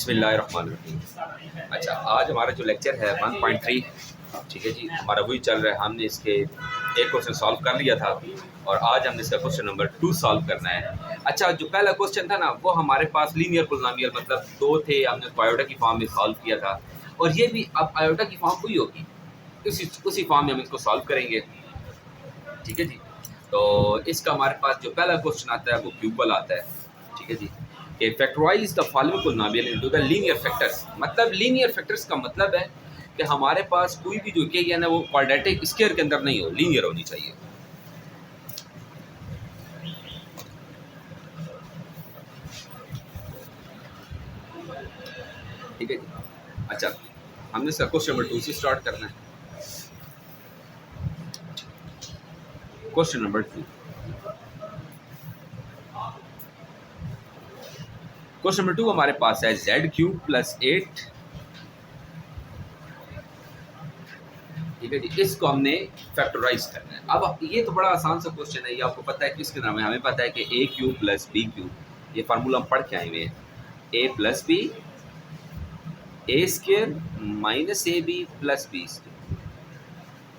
बिस्मिल्लाहिर्रहमानिर्रहीम। अच्छा, आज हमारा जो लेक्चर है 1.3, ठीक है जी, हमारा वही चल रहा है। हमने इसके एक क्वेश्चन सॉल्व कर लिया था और आज हमने इसका क्वेश्चन नंबर 2 सॉल्व करना है। अच्छा, जो पहला क्वेश्चन था ना, वो हमारे पास लीनियर पोलिनोमियल मतलब दो थे, हमने उसको आयोटा की फॉर्म में सॉल्व किया था और ये भी अब आयोटा की फॉर्म वही होगी, उसी फॉर्म में हम इसको सॉल्व करेंगे। ठीक है जी, तो इसका हमारे पास जो पहला क्वेश्चन आता है वो क्यूबल आता है। ठीक है जी, कि factorise the following polynomial into the linear factors. मतलब लीनियर फैक्टर्स का मतलब है कि हमारे पास कोई भी जो इक्वेशन है ना वो क्वाड्रेटिक स्क्वायर के अंदर नहीं हो, लीनियर होनी चाहिए। ठीक है जी। अच्छा, हमने इसका क्वेश्चन नंबर 2 से स्टार्ट करना है। क्वेश्चन नंबर 2, क्वेश्चन नंबर 2 हमारे पास है z³ + 8। ठीक है जी, इसको हमने फैक्टराइज करना है। अब ये तो बड़ा आसान सा क्वेश्चन है, ये आपको पता है किसके नाम है। हमें पता है कि a³ + b³, ये फार्मूला हम पढ़ के आए हुए हैं। a + b a² - ab + b²।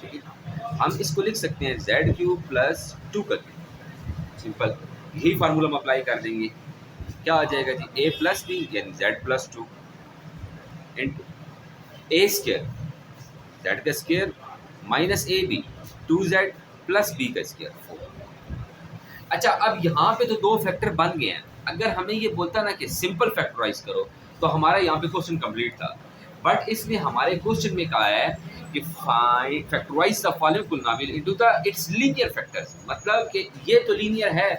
ठीक है, हम इसको लिख सकते हैं z³ + 2 करके। सिंपल, यही फार्मूला हम अप्लाई कर देंगे। क्या आ जाएगा जी, a + b यानी z + 2 इंटू a², z का square minus ab 2z + b का स्क्वायर 4। अच्छा, अब यहाँ पे तो दो फैक्टर बन गए हैं। अगर हमें ये बोलता ना कि सिंपल फैक्टराइज करो तो हमारा यहाँ पे क्वेश्चन कंप्लीट था, बट इसमें हमारे क्वेश्चन में कहा है कि find factorise the following polynomial into the its linear factors. मतलब कि ये तो लीनियर है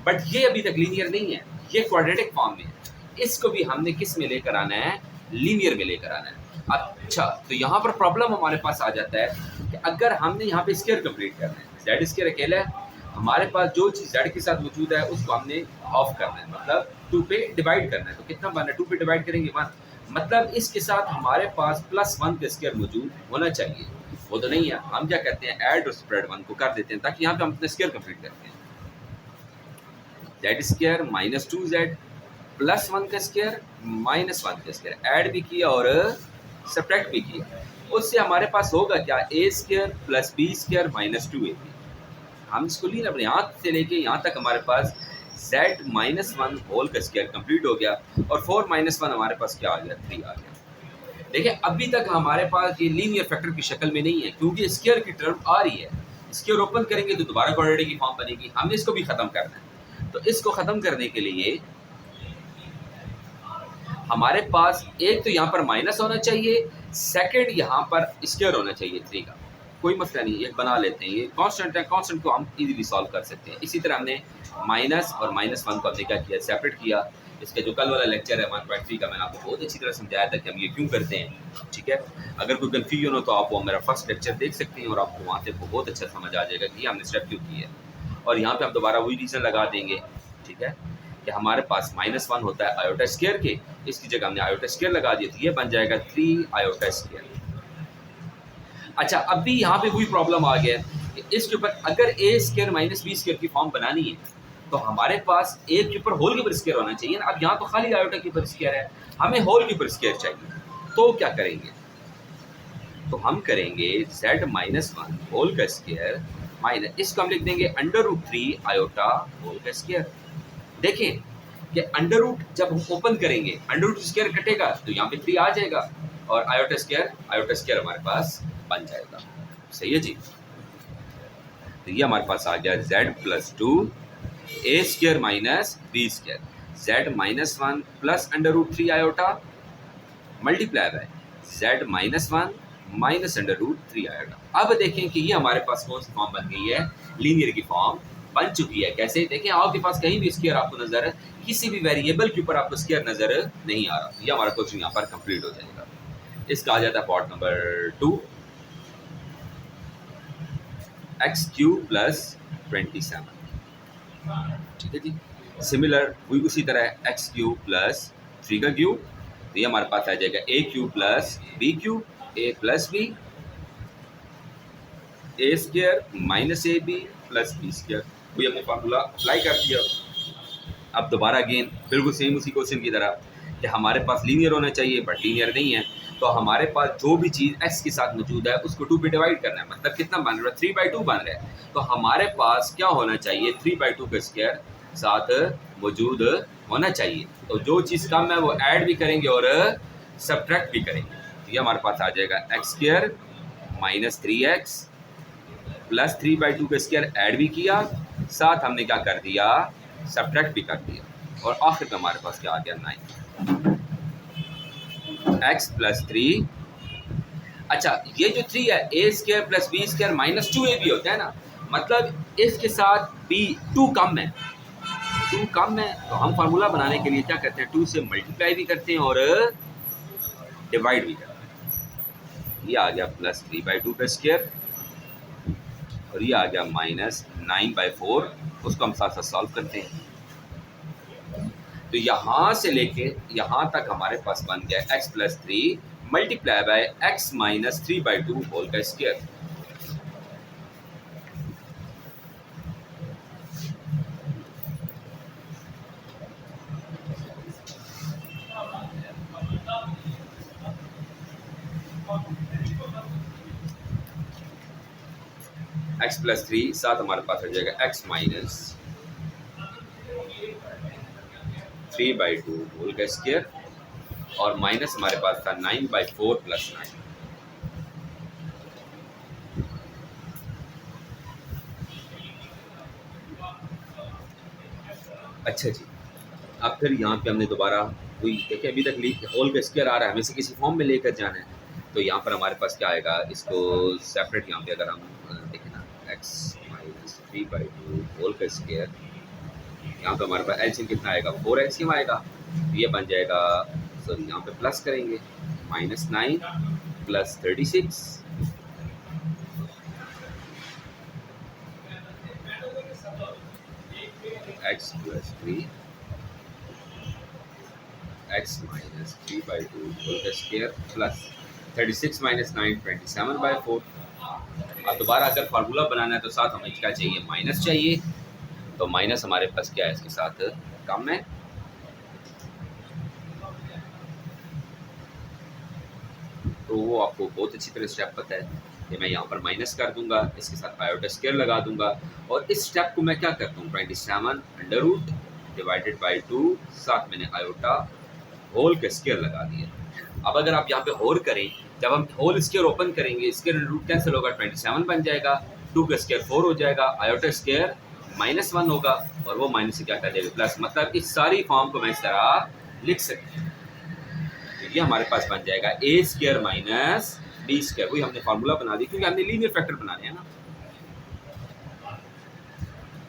बट ये अभी तक लीनियर नहीं है, ये क्वाड्रेटिक फॉर्म में है। इसको भी हमने किस में लेकर आना है, लीनियर में लेकर आना है। अच्छा, तो यहाँ पर प्रॉब्लम हमारे पास आ जाता है कि अगर हमने यहाँ पे स्क्वायर कंप्लीट करना है, जेड स्क्वायर अकेला है, हमारे पास जो चीज़ जेड के साथ मौजूद है उसको हमने ऑफ करना है, मतलब 2 पे डिवाइड करना है। तो कितना बनना है, 2 पे डिवाइड करेंगे 1, मतलब इसके साथ हमारे पास +1 का स्क्वायर मौजूद होना चाहिए। वो तो नहीं है, हम क्या कहते हैं, ऐड और स्प्रेड 1 को कर देते हैं ताकि यहाँ पे हम अपने स्क्वायर कंप्लीट करते हैं। z² - 2z +1 का स्क्वायर -1 का स्क्वायर, ऐड भी किया और सब्ट्रैक्ट भी किया। उससे हमारे पास् होगा क्या, a² + b² - 2ab। हम इसको लिए अपने हाथ से लेके यहाँ तक हमारे पास z - 1 होल का स्क्वायर कंप्लीट हो गया और 4 - 1 हमारे पास क्या आ गया, 3 आ गया। देखिए, अभी तक हमारे पास ये लीनियर फैक्टर की शक्ल में नहीं है क्योंकि स्क्वायर की टर्म आ रही है। स्क्वायर ओपन करेंगे तो दोबारा क्वाड्रेटिक की फॉर्म बनेगी। हमने इसको भी खत्म करना है, तो इसको खत्म करने के लिए हमारे पास एक तो यहाँ पर माइनस होना चाहिए, सेकंड यहाँ पर स्क्वायर होना चाहिए 3 का। कोई मसला नहीं, एक बना लेते हैं, ये कांस्टेंट है, कांस्टेंट को हम इजीली सॉल्व कर सकते हैं। इसी तरह हमने माइनस और -1 को हमने क्या किया, सेपरेट किया। इसका जो कल वाला लेक्चर है 1.3 का, मैंने आपको बहुत अच्छी तरह समझाया था कि हम ये क्यों करते हैं। ठीक है, अगर कोई कन्फ्यूजन हो तो आप वो मेरा फर्स्ट लेक्चर देख सकते हैं और आपको वहाँ से बहुत अच्छा समझ आ जाएगा कि हमने स्टेप क्यों किया है। और यहाँ पे हम दोबारा वही रीज़न लगा देंगे। ठीक है, कि हमारे पास -1 होता है आयोटा स्क्वायर के, इसकी जगह हमने आयोटा स्क्वायर लगा दिया तो ये बन जाएगा 3 आयोटा स्क्वायर। अच्छा, अब भी यहाँ पे वही प्रॉब्लम आ गया कि इसके ऊपर अगर a² - b² की फॉर्म बनानी है तो हमारे पास a के ऊपर होल के ऊपर स्क्वायर होना चाहिए ना। अब यहाँ तो खाली आयोटा के ऊपर स्क्वायर है, हमें होल के ऊपर स्क्वायर चाहिए। तो क्या करेंगे, तो हम करेंगे z - 1 होल का स्क्वायर माइनस, इसको हम लिख देंगे √3 आयोटा होल का स्क्वायर। देखें कि अंडर रूट जब हम ओपन करेंगे, अंडर रूट स्क्वायर कटेगा तो यहाँ पे 3 आ जाएगा और आयोटा स्क्वायर हमारे पास बन जाएगा। सही है जी, तो ये हमारे पास आ गया z + 2 a² - b², z - 1 + √3 iota multiply by z - 1 - √3 iota. अब देखें कि ये हमारे पास कौन सी फॉर्म बन गई है, लीनियर की फॉर्म बन चुकी है। कैसे, देखें आपके पास कहीं भी स्क्वायर आपको नजर, किसी भी वेरिएबल के ऊपर आपको स्क्वायर नजर नहीं आ रहा, ये हमारा क्वेश्चन यहाँ पर कंप्लीट हो जाएगा। इसका आ जाता है पार्ट नंबर 2, x³ + 27। ठीक है जी, सिमिलर वही उसी तरह x³ + 3 का क्यूब, तो ये हमारे पास आ जाएगा a³ + b³ a + b a² - ab + b²। वही हमने फार्मूला अप्लाई कर दिया। अब दोबारा अगेन बिल्कुल सेम उसी क्वेश्चन की तरह कि हमारे पास लीनियर होना चाहिए, बट लीनियर नहीं है। तो हमारे पास जो भी चीज़ x के साथ मौजूद है उसको 2 पे डिवाइड करना है, मतलब कितना बन रहा है, 3/2 बन रहा है। तो हमारे पास क्या होना चाहिए, 3/2 का स्क्वायर साथ मौजूद होना चाहिए। तो जो चीज़ कम है वो ऐड भी करेंगे और सब्ट्रैक्ट भी करेंगे। तो ये हमारे पास आ जाएगा x² माइनस 3x प्लस 3/2 का स्क्वायर ऐड भी किया, साथ हमने क्या कर दिया, सब्ट्रैक्ट भी कर दिया, और आखिर में हमारे पास क्या आ गया, 9 x प्लस 3। अच्छा, ये जो 3 है, a² plus b² minus 2a भी होता है ना, मतलब इसके साथ b 2 कम है, 2 कम है, तो हम फार्मूला बनाने के लिए क्या करते हैं, 2 से मल्टीप्लाई भी करते हैं और डिवाइड भी करते हैं। ये आ गया प्लस 3/2 का स्क्वायर, और ये आ गया माइनस 9/4। उसको हम साथ साथ सॉल्व करते हैं। तो यहाँ से लेके यहाँ तक हमारे पास बन गया x plus 3 multiply by x minus 3/2 whole का स्क्वायर। x प्लस 3 साथ हमारे पास आ जाएगा x माइनस 3/2 होल का स्क्वायर, और माइनस हमारे पास था 9/4 प्लस 9। अच्छा जी, अब फिर यहाँ पे हमने दोबारा वही देखिए, अभी तक होल का स्क्वायर आ रहा है, हमें से किसी फॉर्म में लेकर जाना है। तो यहाँ पर हमारे पास क्या आएगा, इसको सेपरेट यहाँ पे अगर हम देखें ना, x माइनस 3/2 होल का स्क्वायर, यहाँ पे हमारे पास एलसीएम कितना आएगा, 4 एलसीएम आएगा। ये बन जाएगा, सॉरी यहाँ पे प्लस करेंगे, -9 plus 36 x plus 3 x minus 3/2 whole का स्क्वायर प्लस 36 माइनस 9 27/4। अब दोबारा अगर फार्मूला बनाना है तो साथ हमें क्या चाहिए, माइनस चाहिए। तो माइनस हमारे पास क्या है, इसके साथ कम है। तो वो आपको बहुत अच्छी तरह स्टेप पता है कि मैं यहाँ पर माइनस कर दूंगा, इसके साथ आयोटा स्क्वायर लगा दूंगा, और इस स्टेप को मैं क्या करता हूँ, 27 अंडर रूट डिवाइडेड बाई 2, साथ मैंने आयोटा होल का स्क्वायर लगा दिया। अब अगर आप यहाँ पे होल करें, जब हम होल स्क्वायर ओपन करेंगे, स्क्वायर रूट कैंसिल होगा, 27 बन जाएगा, 2 का स्क्वायर 4 हो जाएगा, आयोटा स्क्वायर -1 होगा, और वो माइनस से क्या कर देगा, प्लस। मतलब इस सारी फॉर्म को मैं इस तरह लिख सकती हूँ। तो ये हमारे पास बन जाएगा a² माइनस b²। वही हमने फार्मूला बना दी, क्योंकि हमने लीनियर फैक्टर बनाने हैं ना।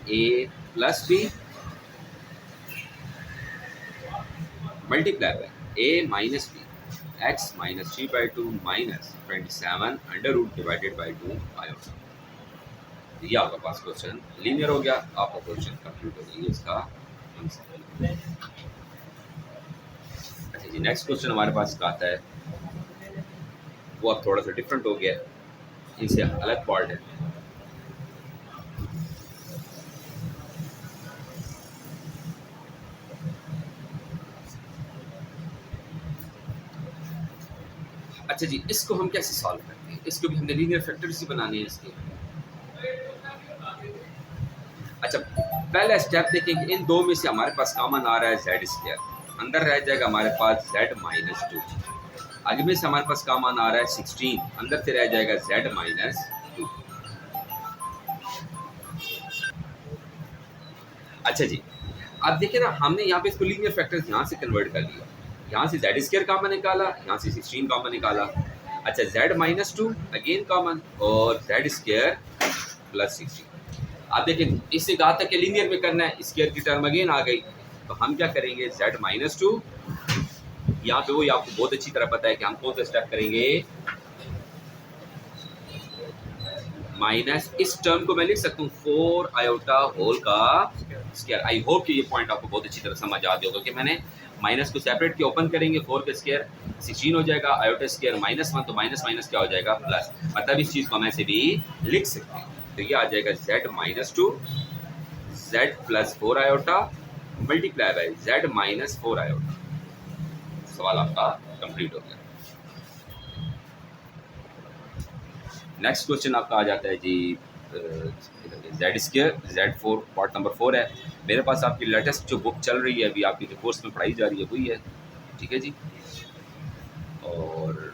a plus b multiply by a minus b, x minus 3/2 minus 27 under root divided by 2 iota. ये आपका पास क्वेश्चन लीनियर हो गया, आपका क्वेश्चन कंप्लीट हो गया इसका आंसर। अच्छा जी, नेक्स्ट क्वेश्चन हमारे पास का आता है, वो अब थोड़ा सा डिफरेंट हो गया, इनसे अलग पार्ट है। अच्छा जी, इसको हम कैसे सॉल्व करते हैं, इसको भी हमने लीनियर फैक्टर्स ही बनाने हैं इसके। अच्छा, पहला स्टेप देखें, इन दो में से हमारे पास कॉमन आ रहा है z², अंदर रह जाएगा हमारे पास z माइनस 2। आगे में से हमारे पास कॉमन आ रहा है 16, अंदर से रह जाएगा z माइनस 2। अच्छा जी, अब देखिए ना, हमने यहाँ पे इसको लीनियर फैक्टर्स यहाँ से कन्वर्ट कर लिया, यहाँ से z² कॉमन निकाला, यहाँ से 16 कॉमन निकाला। अच्छा, z माइनस 2 अगेन कॉमन, और z² प्लस 16। अब देखिए, इससे कहा था कि लीनियर में करना है, स्क्वायर की टर्म अगेन आ गई, तो हम क्या करेंगे, z माइनस 2, यहाँ पे वही आपको बहुत अच्छी तरह पता है कि हम कौन सा स्टेप करेंगे, माइनस इस टर्म को मैं लिख सकता हूँ 4 आयोटा होल का स्क्वायर। आई होप कि ये पॉइंट आपको बहुत अच्छी तरह समझ आ गया होगा कि मैंने माइनस को सेपरेट किया, ओपन करेंगे 4 का स्क्वायर 16 हो जाएगा, आयोटा स्क्वायर -1, तो माइनस माइनस क्या हो जाएगा, प्लस। मतलब इस चीज़ को हम ऐसे भी लिख सकते हैं। तो ये आ जाएगा z minus 2 z plus 4 iota multiply by z minus 4 iota. सवाल आपका कंप्लीट हो गया। नेक्स्ट क्वेश्चन आपका आ जाता है G Z square Z4 part number 4 है। मेरे पास आपकी लेटेस्ट जो बुक चल रही है अभी आपकी जो कोर्स में पढ़ाई जा रही है वही है, ठीक है जी। और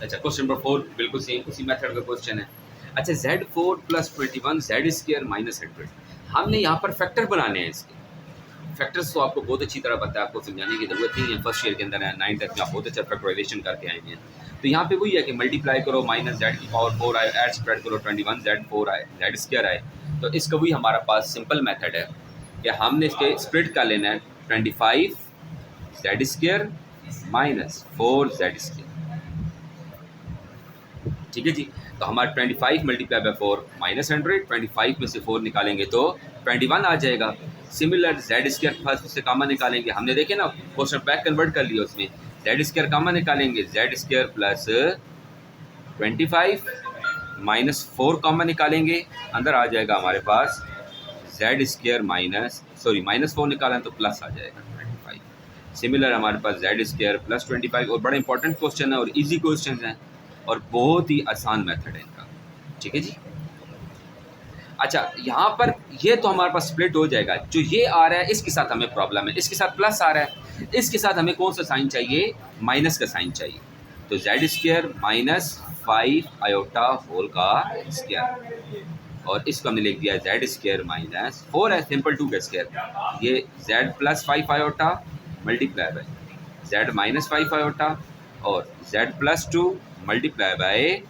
अच्छा क्वेश्चन नंबर 4 बिल्कुल सेम उसी मेथड का क्वेश्चन है। अच्छा Z4 + 21 Z² - 100, हमने यहाँ पर फैक्टर बनाने हैं। इसके फैक्टर्स तो आपको बहुत अच्छी तरह पता है, आपको समझाने की जरूरत नहीं है, फर्स्ट ईयर के अंदर है, 9 तक में आप बहुत अच्छा फैक्टराइजेशन करके आएंगे हैं। तो यहाँ पे वही है कि मल्टीप्लाई करो -Z⁴ आए, ऐड स्प्रेड करो 21 Z4 आए, Z² आए। तो इसका वही हमारा पास सिंपल मेथड है कि हमने इसके स्प्लिट कर लेना है 25 Z² - 4 Z², ठीक है जी। तो हमारा 25 × 4 -100, 25 में से 4 निकालेंगे तो 21 आ जाएगा। सिमिलर Z² फर्स्ट से कामा निकालेंगे, हमने देखे ना क्वेश्चन बैक कन्वर्ट कर लिया, उसमें Z² कामा निकालेंगे, Z² + 25 -4 कामा निकालेंगे, अंदर आ जाएगा हमारे पास Z² -4 निकालें तो प्लस आ जाएगा 25। सिमिलर हमारे पास Z² + 25, और बड़ा इंपॉर्टेंट क्वेश्चन है और इजी क्वेश्चन हैं और बहुत ही आसान मेथड है इनका, ठीक है जी। अच्छा यहाँ पर ये तो हमारे पास स्प्लिट हो जाएगा, जो ये आ रहा है इसके साथ हमें प्रॉब्लम है, इसके साथ प्लस आ रहा है, इसके साथ हमें कौन सा साइन चाहिए, माइनस का साइन चाहिए। तो Z² - 5 आयोटा होल का स्क्वायर, और इसको हमने लिख दिया Z² - 4 है, सिंपल 2 का स्क्वायर। ये Z + 5 iota multiply by Z - 5 iota और Z + 2 मल्टीप्लाई बाय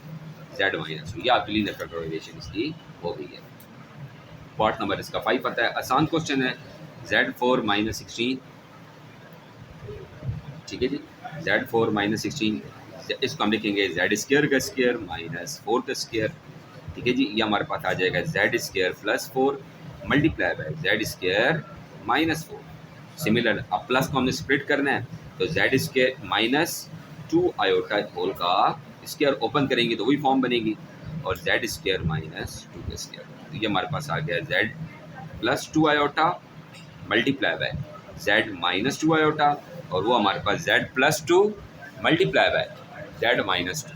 Z - 2। ये आपकी लीनियर फैक्टराइजेशन इसकी हो गई है। पार्ट नंबर इसका 5 आता है, आसान क्वेश्चन है। Z4 - 16, ठीक है जी। Z4 - 16 इसको हम लिखेंगे Z² का स्क्वायर -4 का स्क्वायर, ठीक है जी। ये हमारे पास आ जाएगा Z² + 4 multiply by Z² -4। Similar अब प्लस को हमने स्प्लिट करना है, तो Z² - 2 आयोटा होल का स्क्वायर ओपन करेंगे तो वही फॉर्म बनेगी, और Z² - 2 का स्क्वायर। तो ये हमारे पास आ गया Z + 2 iota multiply by Z - 2 iota, और वो हमारे पास Z + 2 मल्टीप्लाई बाय Z - 2।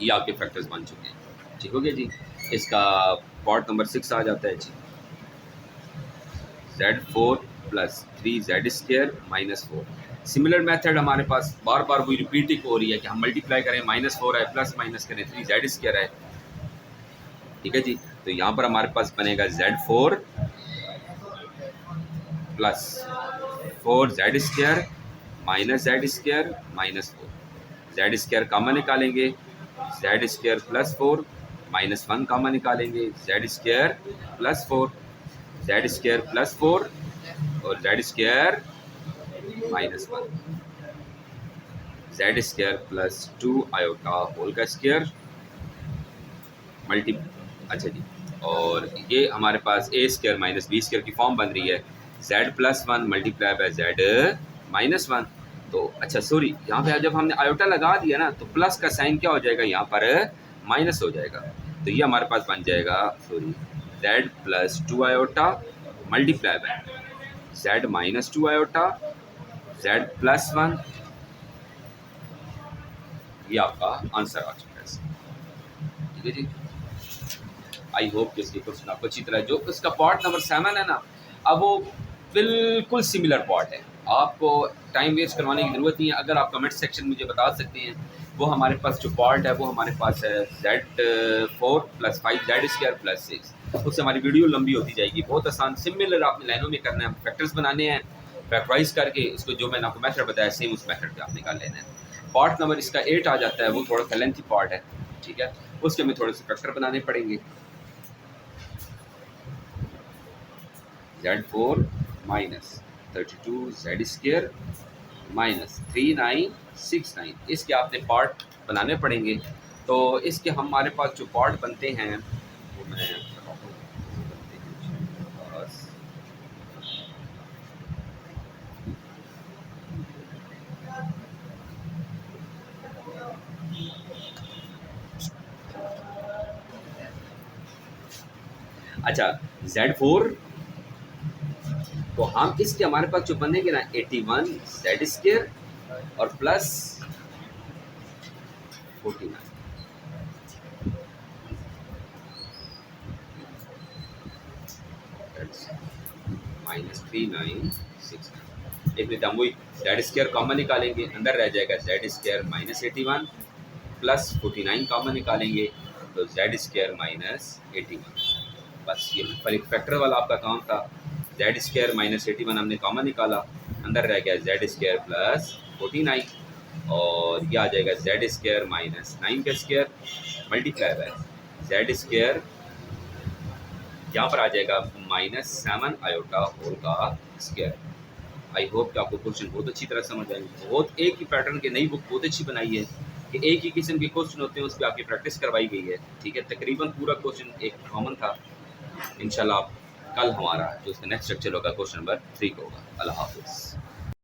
ये आपके फैक्टर्स बन चुके हैं, ठीक हो गया जी। इसका पार्ट नंबर 6 आ जाता है जी। Z4 + 3 Z² - 4। सिमिलर मेथड हमारे पास बार बार वही रिपीटिंग हो रही है कि हम मल्टीप्लाई करें, -4 आए, प्लस माइनस करें 3 Z² आए, ठीक है जी। तो यहाँ पर हमारे पास बनेगा Z4 + 4 Z² - Z² -4। Z² कामा निकालेंगे, Z² + 4 -1 कामा निकालेंगे, Z² + 4 Z² + 4 और Z² -1 Z² + 2 आयोटा होल का स्क्वायर मल्टी, अच्छा जी। और ये हमारे पास A² - B² की फॉर्म बन रही है, Z + 1 मल्टीप्लाई बाय Z -1। तो अच्छा सॉरी, यहाँ पे जब हमने आयोटा लगा दिया ना तो प्लस का साइन क्या हो जाएगा, यहाँ पर माइनस हो जाएगा। तो ये हमारे पास बन जाएगा sorry Z + 2 iota multiply by Z - 2 iota Z + 1। ये आपका आंसर आ चुका है, ठीक है जी। आई होप कि इसकी क्वेश्चन आपको अच्छी तरह, जो इसका पार्ट नंबर 7 है ना, अब वो बिल्कुल सिमिलर पार्ट है, आपको टाइम वेस्ट करवाने की ज़रूरत नहीं है। अगर आप कमेंट सेक्शन मुझे बता सकते हैं, वो हमारे पास जो पार्ट है वो हमारे पास है Z4 + 5 Z² + 6। उससे हमारी वीडियो लंबी होती जाएगी। बहुत आसान सिमिलर आपने लाइनों में करना है, फैक्टर्स बनाने हैं, फैक्टराइज करके इसको जो मैंने आपको मेथड बताया सेम उस मेथड पे आप निकाल लेना है। पार्ट नंबर इसका 8 आ जाता है, वो थोड़ा सा लेंथी पार्ट है, ठीक है। उसके हमें थोड़े से फैक्टर बनाने पड़ेंगे। Z4 - 32 Z² -3969, इसके आपने पार्ट बनाने पड़ेंगे। तो इसके हमारे पास जो पार्ट बनते हैं वो मैं बताता हूँ। अच्छा Z4 तो हम इसके हमारे पास जो बनेंगे ना 81 जेड स्क्वायर और प्लस 49 माइनस 3969। एक मिनट हम वही जेड स्क्वायर कॉमन निकालेंगे, अंदर रह जाएगा Z square minus 81 plus 49 common निकालेंगे तो जेड स्क्वायर माइनस 81। बस ये फैक्टर वाला आपका काम था। जेड स्क्वायर माइनस 81 हमने कॉमन निकाला, अंदर रह गया जेड स्क्वायर प्लस 49 और यह आ जाएगा जेड स्क्वायर माइनस 9 का square multiply by Z square, यहाँ पर आ जाएगा माइनस 7 आयोटा होल का स्क्वायर। आई होप कि आपको क्वेश्चन बहुत अच्छी तरह समझ आएंगे। बहुत एक ही पैटर्न की नई बुक बहुत अच्छी बनाई है कि एक ही किस्म के क्वेश्चन होते हैं, उस पर आपकी प्रैक्टिस करवाई गई है। ठीक है, तकरीबन पूरा क्वेश्चन एक कॉमन था। इंशाल्लाह कल हमारा जो उसका नेक्स्ट लेक्चर होगा क्वेश्चन नंबर 3 का होगा। अल्लाह हाफिज़।